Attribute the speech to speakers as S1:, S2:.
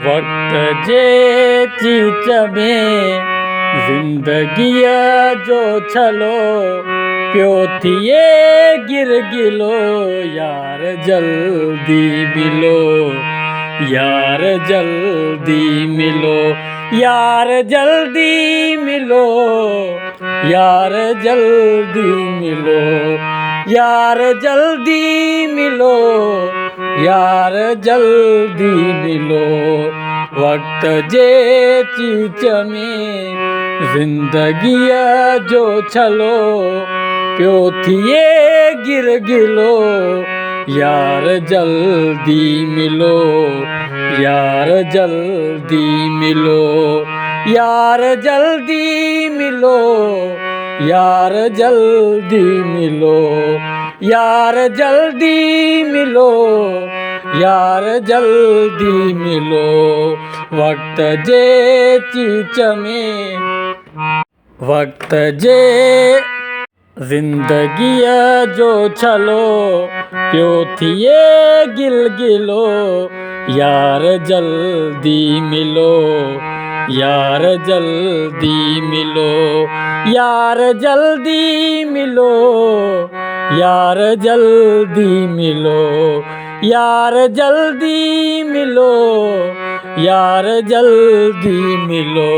S1: वक्त जे चीच में ज़िंदगीअ जो छलो पियो थिए गिर गिलो। यार जल्दी मिलो, यार जल्दी मिलो, यार जल्दी मिलो, यार जल्दी मिलो, यार जल्दी मिलो, यार जल्दी मिलो। वक्त जे चीच में ज़िंदगीअ जो छलो पियो थिए गिर गिलो। यार जल्दी मिलो, यार जल्दी मिलो, यार जल्दी मिलो, यार जल्दी मिलो, यार जल्दी मिलो, यार जल्दी मिलो। वक्त जे चीच में, वक्त जे ज़िंदगीअ जो छलो पियो थिए गिल गिलो। यार जल्दी मिलो, यार जल्दी मिलो, यार जल्दी मिलो, यार जल्दी मिलो, यार जल्दी मिलो, यार जल्दी मिलो।